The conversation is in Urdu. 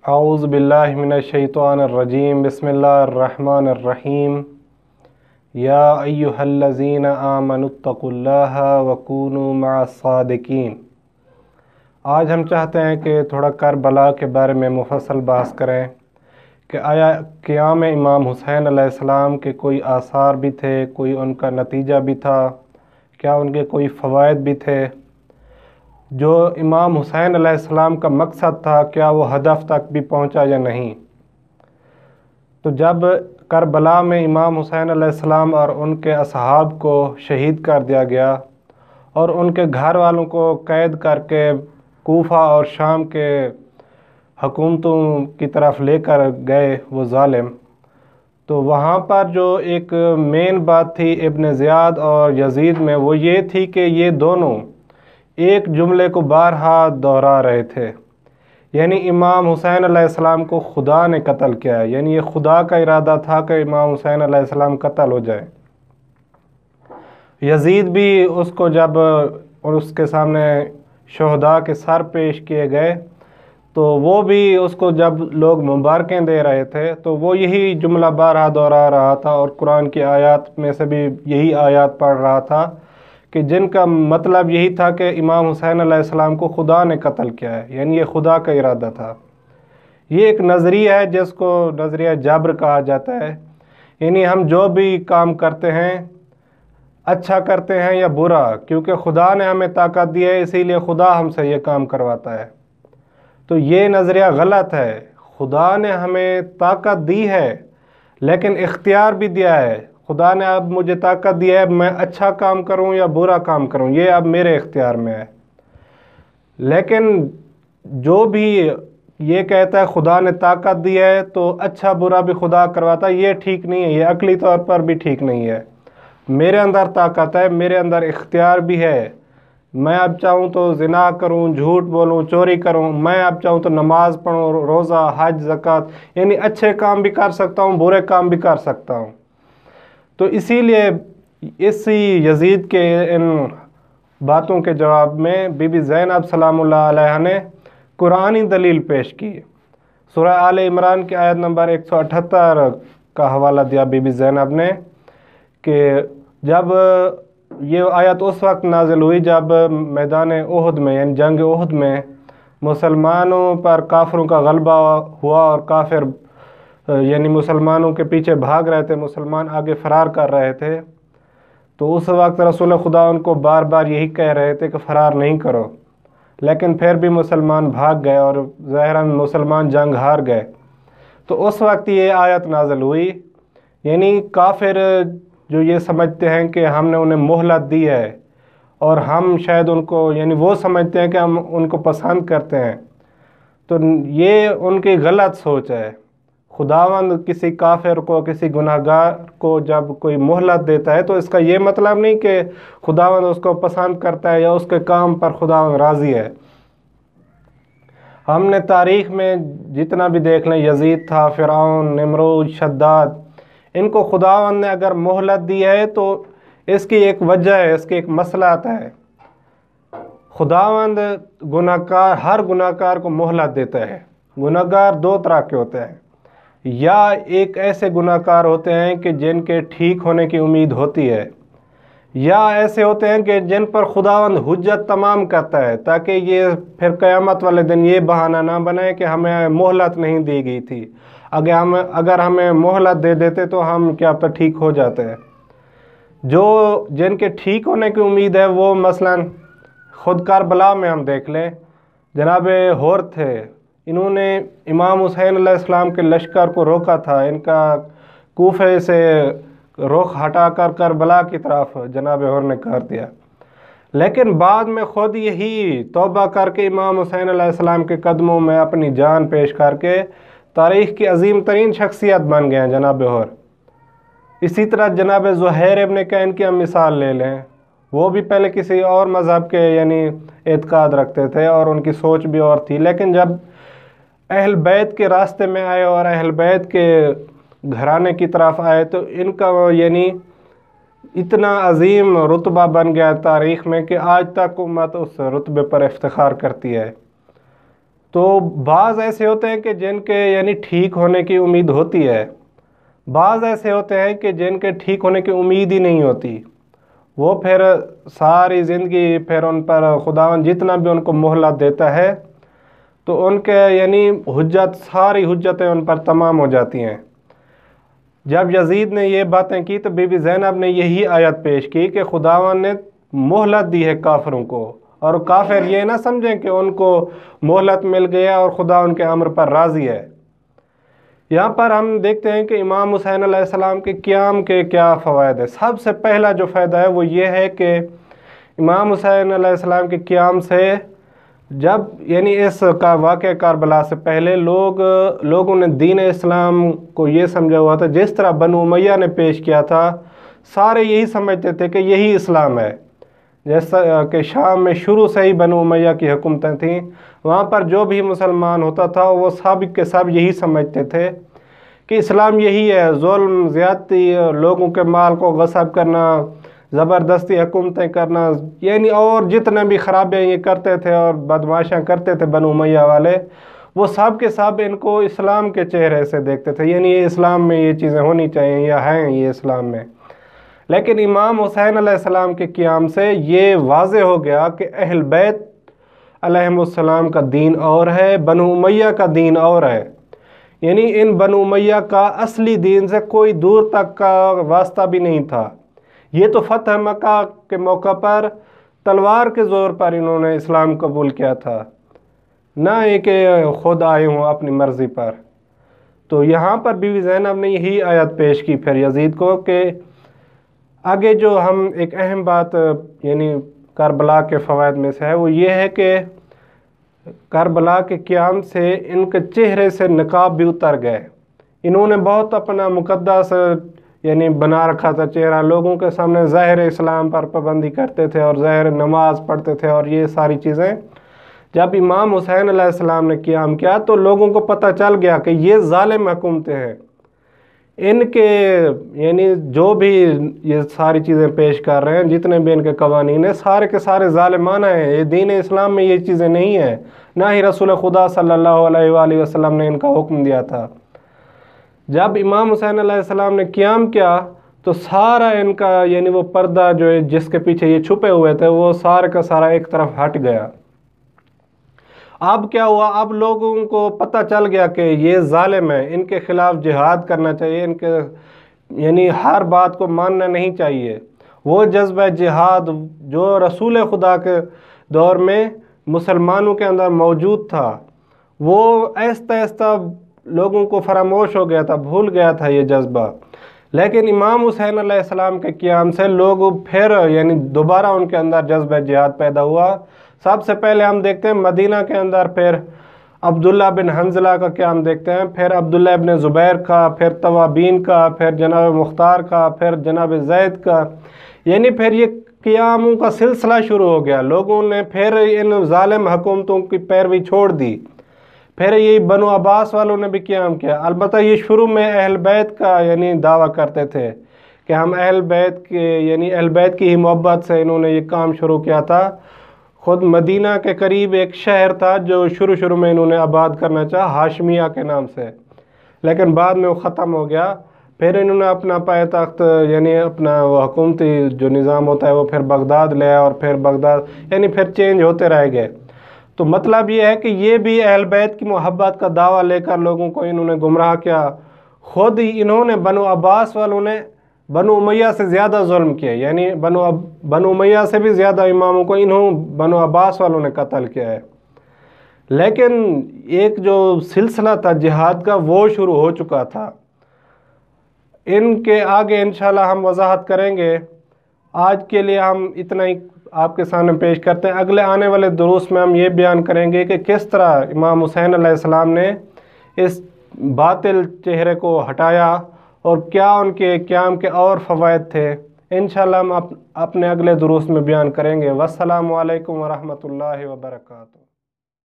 اعوذ باللہ من الشیطان الرجیم بسم اللہ الرحمن الرحیم یا ایہا الذین آمنوا اتقوا اللہ وکونوا مع الصادقین۔ آج ہم چاہتے ہیں کہ تھوڑا کربلا کے بارے میں مفصل بحث کریں کہ آیا قیام امام حسین علیہ السلام کے کوئی آثار بھی تھے، کوئی ان کا نتیجہ بھی تھا، کیا ان کے کوئی فوائد بھی تھے، جو امام حسین علیہ السلام کا مقصد تھا کیا وہ ہدف تک بھی پہنچا یا نہیں۔ تو جب کربلا میں امام حسین علیہ السلام اور ان کے اصحاب کو شہید کر دیا گیا اور ان کے گھر والوں کو قید کر کے کوفہ اور شام کے حکومتوں کی طرف لے کر گئے وہ ظالم، تو وہاں پر جو ایک مین بات تھی ابن زیاد اور یزید میں، وہ یہ تھی کہ یہ دونوں ایک جملے کو بارہا دہرا رہے تھے، یعنی امام حسین علیہ السلام کو خدا نے قتل کیا ہے، یعنی یہ خدا کا ارادہ تھا کہ امام حسین علیہ السلام قتل ہو جائے۔ یزید بھی اس کو جب اس کے سامنے شہداء کے سر پیش کیے گئے تو وہ بھی اس کو جب لوگ مبارکیں دے رہے تھے تو وہ یہی جملہ بارہا دہرا رہا تھا اور قرآن کی آیات میں سے بھی یہی آیات پڑھ رہا تھا کہ جن کا مطلب یہی تھا کہ امام حسین علیہ السلام کو خدا نے قتل کیا ہے، یعنی یہ خدا کا ارادہ تھا۔ یہ ایک نظریہ ہے جس کو نظریہ جبر کہا جاتا ہے، یعنی ہم جو بھی کام کرتے ہیں اچھا کرتے ہیں یا برا، کیونکہ خدا نے ہمیں طاقت دی ہے اسی لیے خدا ہم سے یہ کام کرواتا ہے۔ تو یہ نظریہ غلط ہے۔ خدا نے ہمیں طاقت دی ہے لیکن اختیار بھی دیا ہے۔ خدا نے اب مجھے طاقت دی ہے، میں اچھا کام کروں یا برا کام کروں، یہ اب میرے اختیار میں ہے۔ لیکن جو بھی یہ کہتا ہے خدا نے طاقت دی ہے تو اچھا برا بھی خدا کرواتا ہے، یہ ٹھیک نہیں ہے، یہ عقلی طور پر بھی ٹھیک نہیں ہے۔ میرے اندر طاقت ہے، میرے اندر اختیار بھی ہے، میں اب چاہوں تو زنا کروں، جھوٹ بولوں، چوری کروں، میں اب چاہوں تو نماز پڑھوں، روزہ، حج، زکوٰۃ، یعنی اچھے کام بھی کر سکتا ہوں، برے کام بھی کر سکتا ہوں۔ تو اسی لیے اسی یزید کے ان باتوں کے جواب میں بی بی زینب سلام اللہ علیہ نے قرآنی دلیل پیش کی۔ سورہ آل عمران کی آیت نمبر 178 کا حوالہ دیا بی بی زینب نے کہ جب یہ آیت اس وقت نازل ہوئی جب میدان احد میں یعنی جنگ احد میں مسلمانوں پر کافروں کا غلبہ ہوا اور کافر یعنی مسلمانوں کے پیچھے بھاگ رہے تھے، مسلمان آگے فرار کر رہے تھے، تو اس وقت رسول خدا ان کو بار بار یہی کہہ رہے تھے کہ فرار نہیں کرو، لیکن پھر بھی مسلمان بھاگ گئے اور ظاہراً مسلمان جنگ ہار گئے۔ تو اس وقت یہ آیت نازل ہوئی، یعنی کافر جو یہ سمجھتے ہیں کہ ہم نے انہیں مہلت دی ہے اور ہم شاید ان کو یعنی وہ سمجھتے ہیں کہ ہم ان کو پسند کرتے ہیں، تو یہ ان کی غلط سوچ ہے۔ خداوند کسی کافر کو، کسی گناہ گار کو جب کوئی مہلت دیتا ہے تو اس کا یہ مطلب نہیں کہ خداوند اس کو پسند کرتا ہے یا اس کے کام پر خداوند راضی ہے۔ ہم نے تاریخ میں جتنا بھی دیکھ لیں، یزید تھا، فرعون، نمرود، شداد، ان کو خداوند نے اگر مہلت دی ہے تو اس کی ایک وجہ ہے، اس کی ایک مصلحت ہے۔ خداوند ہر گناہ کار کو مہلت دیتا ہے۔ گناہ گار دو طرح کے ہوتے ہیں، یا ایک ایسے گناہ کار ہوتے ہیں کہ جن کے ٹھیک ہونے کی امید ہوتی ہے، یا ایسے ہوتے ہیں کہ جن پر خداوند حجت تمام کرتا ہے تاکہ یہ پھر قیامت والے دن یہ بہانہ نہ بنائے کہ ہمیں مہلت نہیں دی گئی تھی، اگر ہمیں مہلت دے دیتے تو ہم کیا پتہ ٹھیک ہو جاتے ہیں۔ جن کے ٹھیک ہونے کی امید ہے وہ مثلاً خود کربلا میں ہم دیکھ لیں، جناب ہور تھے، انہوں نے امام حسین علیہ السلام کے لشکر کو روکا تھا، ان کا کوفے سے رخ ہٹا کر کربلا کی طرف جناب ہور نے کر دیا، لیکن بعد میں خود یہی توبہ کر کے امام حسین علیہ السلام کے قدموں میں اپنی جان پیش کر کے تاریخ کی عظیم ترین شخصیت بن گئے ہیں جناب ہور۔ اسی طرح جناب زہیر ابن کین کی ہم مثال لے لیں، وہ بھی پہلے کسی اور مذہب کے یعنی اعتقاد رکھتے تھے اور ان کی سوچ بھی اور تھی، لیکن جب اہل بیت کے راستے میں آئے اور اہل بیت کے گھرانے کی طرف آئے تو ان کا یعنی اتنا عظیم رتبہ بن گیا تاریخ میں کہ آج تک امت اس رتبے پر افتخار کرتی ہے۔ تو بعض ایسے ہوتے ہیں کہ جن کے یعنی ٹھیک ہونے کی امید ہوتی ہے، بعض ایسے ہوتے ہیں کہ جن کے ٹھیک ہونے کی امید ہی نہیں ہوتی، وہ پھر ساری زندگی پھر ان پر خداوند جتنا بھی ان کو مہلت دیتا ہے تو ان کے یعنی ساری حجتیں ان پر تمام ہو جاتی ہیں۔ جب یزید نے یہ باتیں کی تو بی بی زینب نے یہی آیت پیش کی کہ خداوند نے مہلت دی ہے کافروں کو، اور کافر یہ نہ سمجھیں کہ ان کو مہلت مل گیا اور خدا ان کے امر پر راضی ہے۔ یہاں پر ہم دیکھتے ہیں کہ امام حسین علیہ السلام کے قیام کے کیا فوائد ہیں۔ سب سے پہلا جو فائدہ ہے وہ یہ ہے کہ امام حسین علیہ السلام کے قیام سے جب یعنی اس کا واقعہ کربلا سے پہلے لوگوں نے دین اسلام کو یہ سمجھا ہوا تھا، جس طرح بنو امیہ نے پیش کیا تھا سارے یہی سمجھتے تھے کہ یہی اسلام ہے، جیسا کہ شام میں شروع سے ہی بنو امیہ کی حکومتیں تھیں، وہاں پر جو بھی مسلمان ہوتا تھا وہ سب کے سب یہی سمجھتے تھے کہ اسلام یہی ہے، ظلم، زیادتی، لوگوں کے مال کو غصب کرنا، زبردستی حکومتیں کرنا، یعنی اور جتنے بھی خرابیاں یہ کرتے تھے اور بدمعاشیاں کرتے تھے بنو امیہ والے، وہ سب کے سب ان کو اسلام کے چہرے سے دیکھتے تھے، یعنی یہ اسلام میں یہ چیزیں ہونی چاہیے یا ہیں یہ اسلام میں۔ لیکن امام حسین علیہ السلام کے قیام سے یہ واضح ہو گیا کہ اہل بیت علیہم السلام کا دین اور ہے، بنو امیہ کا دین اور ہے، یعنی ان بنو امیہ کا اصلی دین سے کوئی دور تک کا واسطہ بھی نہیں تھا۔ یہ تو فتح مکہ کے موقع پر تلوار کے زور پر انہوں نے اسلام قبول کیا تھا، نہ یہ کہ خود آئے ہوں اپنی مرضی پر۔ تو یہاں پر بی بی زینب نے یہی آیت پیش کی پھر یزید کو کہ آگے جو ہم ایک اہم بات یعنی کربلا کے فوائد میں سے ہے وہ یہ ہے کہ کربلا کے قیام سے ان کے چہرے سے نقاب بھی اتر گئے۔ انہوں نے بہت اپنا مقدس یعنی بنا رکھا تھا چہرہ، لوگوں کے سامنے ظاہر اسلام پر پابندی کرتے تھے اور ظاہر نماز پڑھتے تھے اور یہ ساری چیزیں۔ جب امام حسین علیہ السلام نے قیام کیا تو لوگوں کو پتہ چل گیا کہ یہ ظالم حکومتیں ہیں، ان کے یعنی جو بھی یہ ساری چیزیں پیش کر رہے ہیں، جتنے بھی ان کے قوانین ہیں، سارے کے سارے ظالمانہ ہیں، یہ دین اسلام میں یہ چیزیں نہیں ہیں، نہ ہی رسول خدا صلی اللہ علیہ وآلہ وسلم نے ان کا حکم دیا تھا۔ جب امام حسین علیہ السلام نے قیام کیا تو سارا ان کا یعنی وہ پردہ جو ہے جس کے پیچھے یہ چھپے ہوئے تھے وہ سارا کا سارا ایک طرف ہٹ گیا۔ اب کیا ہوا، اب لوگوں کو پتہ چل گیا کہ یہ ظالم ہیں، ان کے خلاف جہاد کرنا چاہیے، ان کے یعنی ہر بات کو ماننا نہیں چاہیے۔ وہ جذبہ جہاد جو رسول خدا کے دور میں مسلمانوں کے اندر موجود تھا وہ آہستہ آہستہ لوگوں کو فراموش ہو گیا تھا، بھول گیا تھا یہ جذبہ۔ لیکن امام حسین علیہ السلام کے قیام سے لوگ پھر یعنی دوبارہ ان کے اندر جذبہ جہاد پیدا ہوا۔ سب سے پہلے ہم دیکھتے ہیں مدینہ کے اندر پھر عبداللہ بن حنظلہ کا قیام دیکھتے ہیں، پھر عبداللہ ابن زبیر کا، پھر توابین کا، پھر جناب مختار کا، پھر جناب زید کا، یعنی پھر یہ قیاموں کا سلسلہ شروع ہو گیا۔ لوگوں نے پھر ان ظالم حکومتوں کی پیروی چھوڑ دی، پھر یہ بنو عباس والوں نے بھی قیام کیا۔ البتہ یہ شروع میں اہل بیت کا یعنی دعویٰ کرتے تھے کہ ہم اہل بیت کے یعنی اہل بیت کی ہی محبت سے انہوں نے یہ کام شروع کیا تھا۔ خود مدینہ کے قریب ایک شہر تھا جو شروع میں انہوں نے آباد کرنا چاہا ہاشمیہ کے نام سے، لیکن بعد میں وہ ختم ہو گیا۔ پھر انہوں نے اپنا پائے تخت یعنی اپنا وہ حکومتی جو نظام ہوتا ہے وہ پھر بغداد لے آیا، اور پھر بغداد یعنی پھر چینج ہوتے رہ گئے۔ تو مطلب یہ ہے کہ یہ بھی اہل بیت کی محبت کا دعویٰ لے کر لوگوں کو انہوں نے گمراہ کیا۔ خود ہی انہوں نے بنو عباس والوں نے بنو امیہ سے زیادہ ظلم کیا، یعنی بنو امیہ سے بھی زیادہ اماموں کو بنو عباس والوں نے قتل کیا ہے۔ لیکن ایک جو سلسلہ تھا جہاد کا وہ شروع ہو چکا تھا۔ ان کے آگے انشاءاللہ ہم وضاحت کریں گے۔ آج کے لیے ہم اتنا ہی آپ کے سامنے پیش کرتے ہیں۔ اگلے آنے والے دروس میں ہم یہ بیان کریں گے کہ کس طرح امام حسین علیہ السلام نے اس باطل چہرے کو ہٹایا اور کیا ان کے قیام کے اور فوائد تھے۔ انشاءاللہ ہم اپنے اگلے دروس میں بیان کریں گے۔ والسلام علیکم ورحمۃ اللہ وبرکاتہ۔